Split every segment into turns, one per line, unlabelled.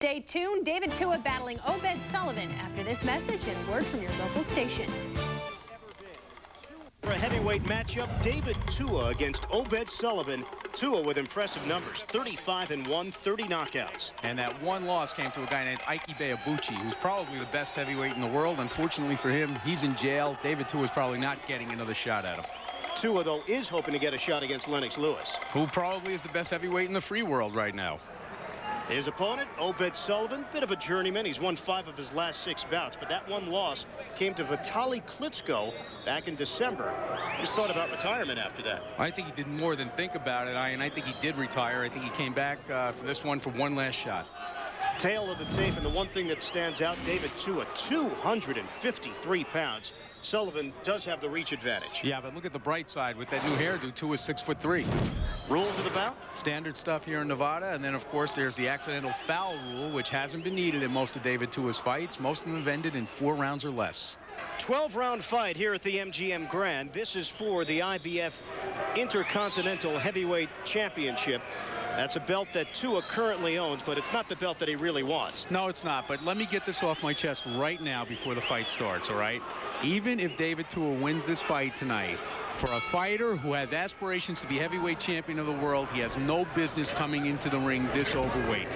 Stay tuned. David Tua battling Obed Sullivan after this message and word from your local station.
For a heavyweight matchup, David Tua against Obed Sullivan. Tua with impressive numbers, 35-1, 30 knockouts.
And that one loss came to a guy named Ike Ibeabuchi, who's probably the best heavyweight in the world. Unfortunately for him, he's in jail. David Tua is probably not getting another shot at him.
Tua, though, is hoping to get a shot against Lennox Lewis,
who probably is the best heavyweight in the free world right now.
His opponent, Obed Sullivan, bit of a journeyman. He's won 5 of his last 6 bouts, but that one loss came to Vitali Klitschko back in December. Just thought about retirement after that.
I think he did more than think about it, and I think he did retire. I think he came back for this one for one last shot.
Tail of the tape, and the one thing that stands out, David Tua, 253 pounds. Sullivan does have the reach advantage.
Yeah, but look at the bright side with that new hairdo. Tua's 6'3".
Rules of the bout?
Standard stuff here in Nevada, and then of course there's the accidental foul rule, which hasn't been needed in most of David Tua's fights. Most of them have ended in 4 rounds or less.
12-round fight here at the MGM Grand. This is for the IBF Intercontinental Heavyweight Championship. That's a belt that Tua currently owns, but it's not the belt that he really wants.
No, it's not, but let me get this off my chest right now before the fight starts, all right? Even if David Tua wins this fight tonight, for a fighter who has aspirations to be heavyweight champion of the world, he has no business coming into the ring this overweight.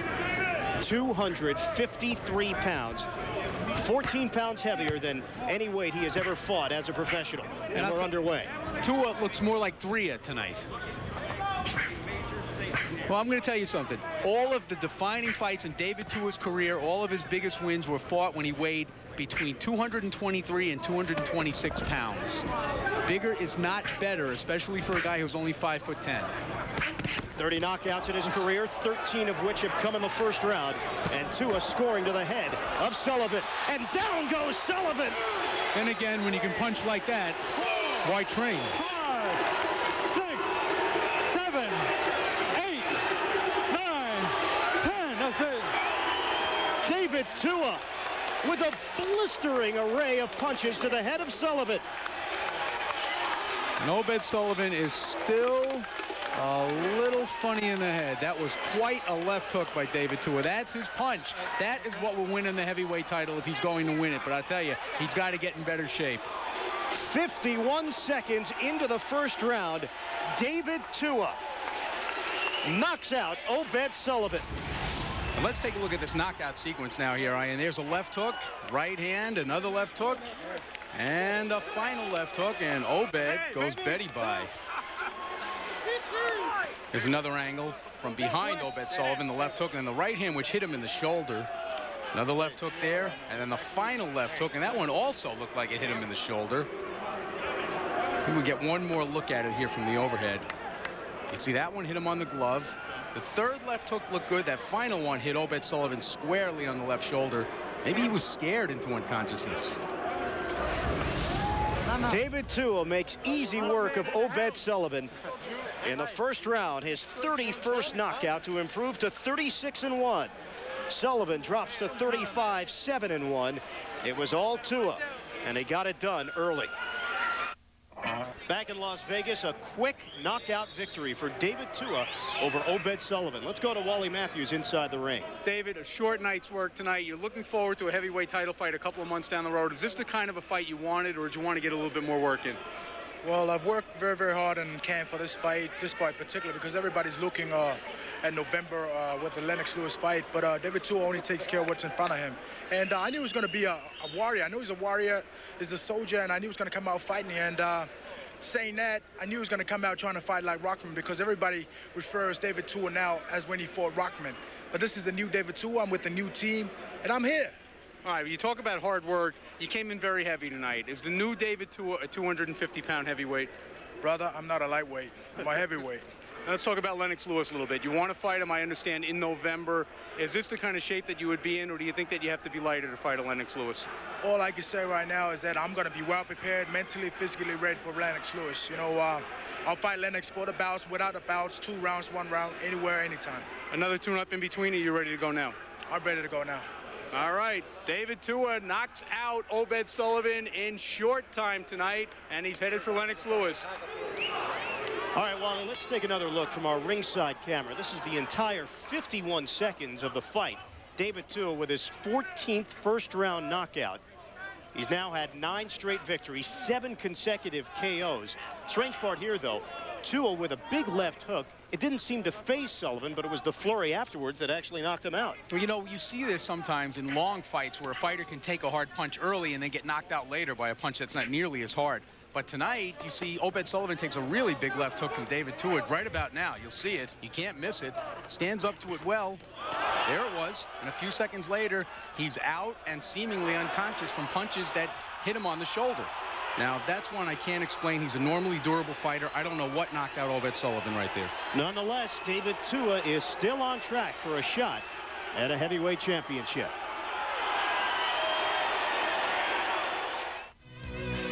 253 pounds. 14 pounds heavier than any weight he has ever fought as a professional. And we're underway.
Tua looks more like Threa tonight. Well, I'm going to tell you something. All of the defining fights in David Tua's career, all of his biggest wins were fought when he weighed between 223 and 226 pounds. Bigger is not better, especially for a guy who's only 5'10".
30 knockouts in his career, 13 of which have come in the first round. And Tua scoring to the head of Sullivan. And down goes Sullivan.
And again, when you can punch like that, why train?
5, 6, 7, 8, 9, 10. That's it.
David Tua with a blistering array of punches to the head of Sullivan.
And Obed Sullivan is still a little funny in the head. That was quite a left hook by David Tua. That's his punch. That is what will win him the heavyweight title if he's going to win it. But I tell you, he's got to get in better shape.
51 seconds into the first round, David Tua knocks out Obed Sullivan.
And let's take a look at this knockout sequence now here, Ian. There's a left hook, right hand, another left hook, and a final left hook, and Obed goes Betty by. There's another angle from behind Obed Sullivan, the left hook, and then the right hand, which hit him in the shoulder. Another left hook there, and then the final left hook, and that one also looked like it hit him in the shoulder. I think we get one more look at it here from the overhead. You see that one hit him on the glove. The third left hook looked good. That final one hit Obed Sullivan squarely on the left shoulder. Maybe he was scared into unconsciousness.
David Tua makes easy work of Obed Sullivan in the first round, his 31st knockout to improve to 36-1. Sullivan drops to 35-7-1. It was all Tua, and he got it done early. Back in Las Vegas, a quick knockout victory for David Tua over Obed Sullivan. Let's go to Wally Matthews inside the ring.
David, a short night's work tonight. You're looking forward to a heavyweight title fight a couple of months down the road. Is this the kind of a fight you wanted, or did you want to get a little bit more work in?
Well, I've worked very, very hard in camp for this fight particularly, because everybody's looking at November with the Lennox Lewis fight. But David Tua only takes care of what's in front of him. And I knew he was going to be a warrior. I know he's a warrior, he's a soldier, and I knew he was going to come out fighting. And saying that, I knew he was going to come out trying to fight like Rockman, because everybody refers David Tua now as when he fought Rockman. But this is the new David Tua. I'm with the new team, and I'm here.
All right, you talk about hard work. You came in very heavy tonight. Is the new David Tua a 250-pound heavyweight?
Brother, I'm not a lightweight. I'm a heavyweight.
Now let's talk about Lennox Lewis a little bit. You want to fight him, I understand, in November. Is this the kind of shape that you would be in, or do you think that you have to be lighter to fight a Lennox Lewis?
All I can say right now is that I'm going to be well prepared, mentally, physically ready for Lennox Lewis. You know, I'll fight Lennox for the bouts, without the bouts, 2 rounds, 1 round, anywhere, anytime.
Another tune-up in between, or you ready to go now?
I'm ready to go now.
All right, David Tua knocks out Obed Sullivan in short time tonight, and he's headed for Lennox Lewis.
All right, Wally, let's take another look from our ringside camera. This is the entire 51 seconds of the fight David Tua with his 14th first-round knockout. He's now had 9 straight victories, 7 consecutive KOs. Strange part here, though, Tua with a big left hook. It didn't seem to phase Sullivan, but it was the flurry afterwards that actually knocked him out.
Well, you know, you see this sometimes in long fights where a fighter can take a hard punch early and then get knocked out later by a punch that's not nearly as hard. But tonight, you see Obed Sullivan takes a really big left hook from David Tua right about now. You'll see it. You can't miss it. Stands up to it well. There it was. And a few seconds later, he's out and seemingly unconscious from punches that hit him on the shoulder. Now, that's one I can't explain. He's a normally durable fighter. I don't know what knocked out Obed Sullivan right there.
Nonetheless, David Tua is still on track for a shot at a heavyweight championship.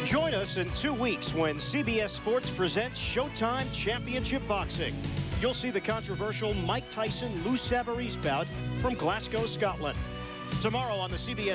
Join us in 2 weeks when CBS Sports presents Showtime Championship Boxing. You'll see the controversial Mike Tyson-Lou Savarise bout from Glasgow, Scotland. Tomorrow on the CBS